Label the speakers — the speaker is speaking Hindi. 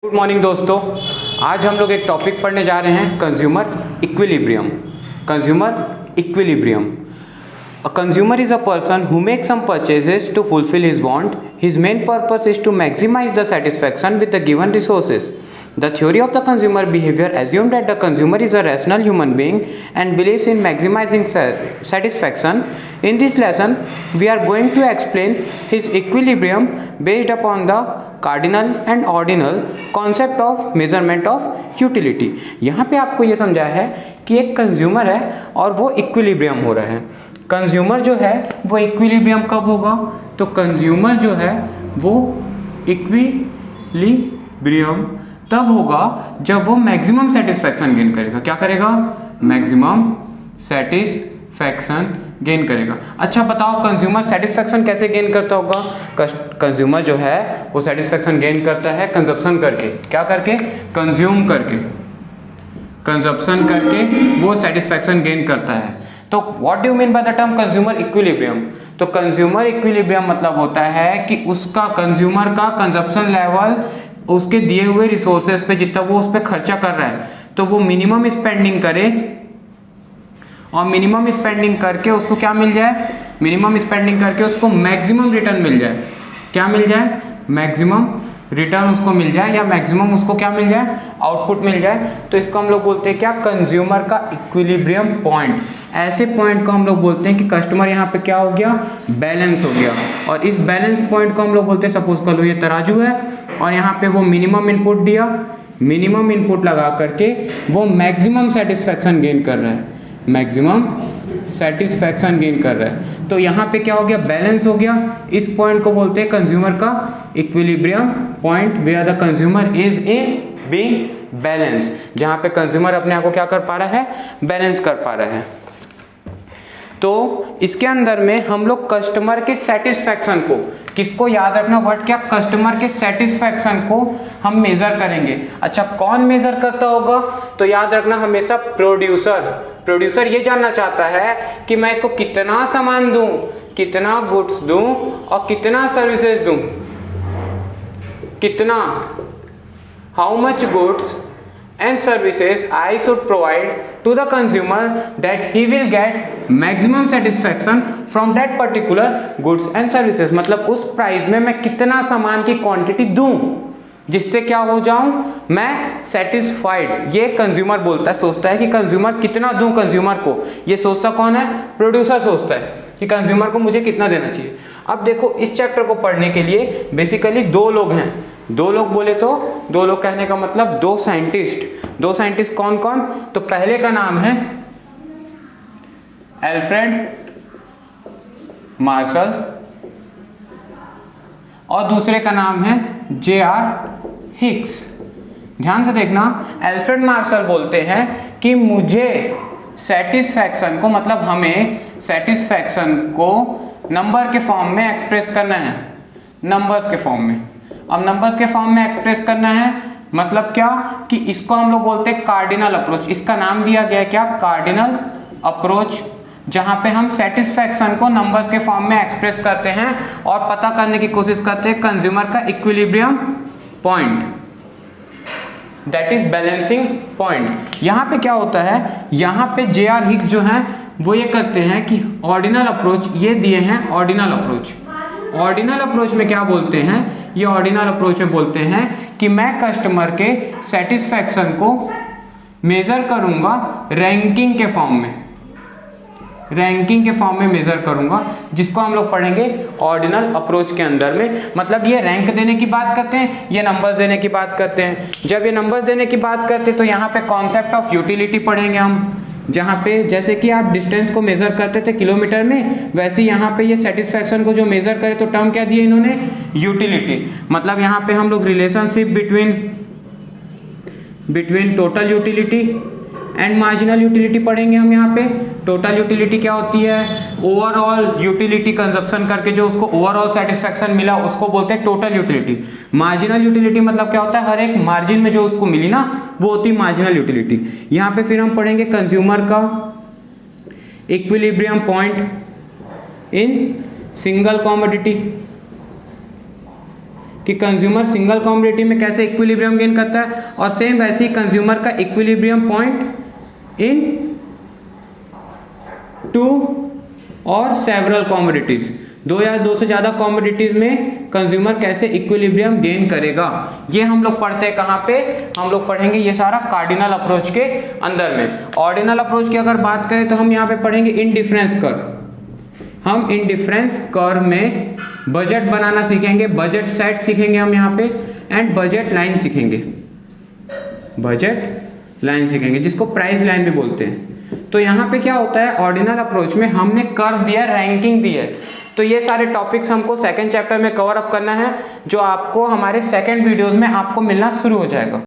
Speaker 1: गुड मॉर्निंग दोस्तों, आज हम लोग एक टॉपिक पढ़ने जा रहे हैं consumer equilibrium. Consumer equilibrium. A consumer is a person who makes some purchases to fulfill his want. His main purpose is to maximize the satisfaction with the given resources. The theory of the consumer behavior assumes that the consumer is a rational human being and believes in maximizing satisfaction. In this lesson, we are going to explain his equilibrium based upon the cardinal and ordinal concept of measurement of utility. यहाँ पे आपको ये समझाया है कि एक कंज्यूमर है और वो इक्विलिब्रियम हो रहा है। कंज्यूमर जो है वो इक्विलिब्रियम कब होगा? तो कंज्यूमर जो है वो इक्विलिब्रियम तब होगा जब वो मैक्सिमम सेटिस्फैक्शन गेन करेगा। क्या करेगा? मैक्सिमम सेटिस्फैक्शन गेन करेगा। अच्छा बताओ, कंज्यूमर सेटिस्फैक्शन कैसे गेन करता होगा? कंज्यूमर जो है वो सेटिस्फैक्शन गेन करता है कंजप्शन करके। क्या करके? कंज्यूम करके, कंजप्शन करके वो सेटिस्फैक्शन गेन करता है। तो what do you mean by the term consumer equilibrium? तो कंज्यूमर इक्विलिब्रियम मतलब होता है कि उसका कंज्यूमर का कंजप्शन लेवल उसके दिए हुए रिसोर्सेज पे जितना वो उस पर खर्चा कर रहा है तो वो मिनिमम स्पेंडिंग करे और मिनिमम स्पेंडिंग करके उसको क्या मिल जाए? मिनिमम स्पेंडिंग करके उसको मैक्सिमम रिटर्न मिल जाए। क्या मिल जाए? मैक्सिमम रिटर्न उसको मिल जाए या मैक्सिमम उसको क्या मिल जाए? आउटपुट मिल जाए। तो इसको हम लोग बोलते हैं क्या? कंज्यूमर का इक्विलिब्रियम पॉइंट। ऐसे पॉइंट को हम लोग बोलते हैं कि कस्टमर यहाँ पे क्या हो गया? बैलेंस हो गया। और इस बैलेंस पॉइंट को हम लोग बोलते हैं, सपोज कर लो ये तराजू है और यहाँ पे वो मिनिमम इनपुट दिया, मिनिमम इनपुट लगा करके वो मैक्सिमम सेटिस्फैक्शन गेन कर रहा है, मैक्सिमम सेटिस्फैक्शन गेन कर रहा है। तो यहाँ पे क्या हो गया? बैलेंस हो गया। इस पॉइंट को बोलते हैं कंज्यूमर का equilibrium point, where the consumer is in being balance, जहाँ पे कंज्यूमर अपने आप को क्या कर पा रहा है? बैलेंस कर पा रहा है। तो इसके अंदर में हम लोग कस्टमर के सेटिस्फैक्शन को, किसको याद रखना वर्ड क्या? कस्टमर के सेटिस्फैक्शन को हम मेजर करेंगे। अच्छा कौन मेजर करता होगा? तो याद रखना हमेशा प्रोड्यूसर। प्रोड्यूसर ये जानना चाहता है कि मैं इसको कितना सामान दूं, कितना गुड्स दूं और कितना सर्विसेज दूं, कितना, how much goods and services I should provide to the consumer that he will get maximum satisfaction from that particular goods and services। मतलब उस प्राइस में मैं कितना सामान की क्वांटिटी दूं जिससे क्या हो जाऊं? मैं सेटिस्फाइड। ये कंज्यूमर बोलता है, सोचता है कि कंज्यूमर कितना दूं कंज्यूमर को। ये सोचता कौन है? प्रोड्यूसर सोचता है कि कंज्यूमर को मुझे कितना देना चाहिए। अब देखो इस चैप्टर को पढ़ने के लिए बेसिकली दो लोग हैं। दो लोग बोले तो दो लोग कहने का मतलब दो साइंटिस्ट। दो साइंटिस्ट कौन कौन? तो पहले का नाम है एल्फ्रेड मार्शल और दूसरे का नाम है J.R. हिक्स। ध्यान से देखना, एल्फ्रेड मार्शल बोलते हैं कि मुझे सेटिस्फैक्शन को, मतलब हमें सेटिस्फैक्शन को नंबर के फॉर्म में एक्सप्रेस करना है, नंबर्स के फॉर्म में। अब नंबर्स के फॉर्म में एक्सप्रेस करना है मतलब क्या? कि इसको हम लोग बोलते हैं कार्डिनल अप्रोच। इसका नाम दिया गया है क्या? कार्डिनल अप्रोच, जहां पे हम सेटिस्फैक्शन को नंबर्स के फॉर्म में एक्सप्रेस करते हैं और पता करने की कोशिश करते हैं कंज्यूमर का equilibrium point, that is balancing point. यहाँ पे क्या होता है? यहाँ पे J.R. हिक्स जो है वो ये करते हैं कि ऑर्डिनल अप्रोच, ये दिए हैं ऑर्डिनल अप्रोच। ऑर्डिनल अप्रोच में क्या बोलते हैं? ये ऑर्डिनल अप्रोच में बोलते हैं कि मैं कस्टमर के सेटिस्फैक्शन को मेजर करूंगा रैंकिंग के फॉर्म में, रैंकिंग के फॉर्म में मेजर करूंगा, जिसको हम लोग पढ़ेंगे ऑर्डिनल अप्रोच के अंदर में। मतलब ये रैंक देने की बात करते हैं, ये नंबर्स देने की बात करते हैं। जब ये नंबर्स देने की बात करते हैं तो यहाँ पे कॉन्सेप्ट ऑफ यूटिलिटी पढ़ेंगे हम, जहाँ पे जैसे कि आप डिस्टेंस को मेजर करते थे किलोमीटर में, वैसे यहाँ पे ये सेटिस्फैक्शन को जो मेजर करे तो टर्म क्या दिए इन्होंने? यूटिलिटी। मतलब यहाँ पे हम लोग relationship between total utility and marginal utility पढ़ेंगे हम। यहाँ पे टोटल यूटिलिटी क्या होती है? ओवरऑल यूटिलिटी कंजप्शन करके जो उसको ओवरऑल सेटिस्फैक्शन मिला उसको बोलते हैं टोटल यूटिलिटी। मार्जिनल यूटिलिटी मतलब क्या होता है? हर एक मार्जिन में जो उसको मिली ना वो होती है मार्जिनल यूटिलिटी। यहाँ पे फिर हम पढ़ेंगे कंज्यूमर का equilibrium point in single commodity. कि कंज्यूमर सिंगल कमोडिटी में कैसे इक्विलिब्रियम गेन करता है, और सेम वैसे ही कंज्यूमर का इक्विलिब्रियम पॉइंट इन 2 और सेवरल कमोडिटीज, 2 या 2 से ज़्यादा कमोडिटीज में कंज्यूमर कैसे इक्विलिब्रियम गेन करेगा। ये हम लोग पढ़ते हैं कहाँ पे, हम लोग पढ़ेंगे ये सारा कार्डिनल अप्रोच के अंदर में। ऑर्डिनल अप्रोच की अगर बात करें तो हम यहाँ पे पढ़ेंगे इंडिफरेंस कर्व। हम इंडिफरेंस कर्व में बजट बनाना सीखेंगे, बजट सेट सीखेंगे हम यहाँ पे, एंड बजट लाइन सीखेंगे, बजट लाइन सीखेंगे जिसको प्राइस लाइन भी बोलते हैं। तो यहाँ पे क्या होता है, ऑर्डिनल अप्रोच में हमने कर्व दिया, रैंकिंग दी है। तो ये सारे टॉपिक्स हमको सेकंड चैप्टर में कवर अप करना है, जो आपको हमारे सेकंड वीडियोस में आपको मिलना शुरू हो जाएगा।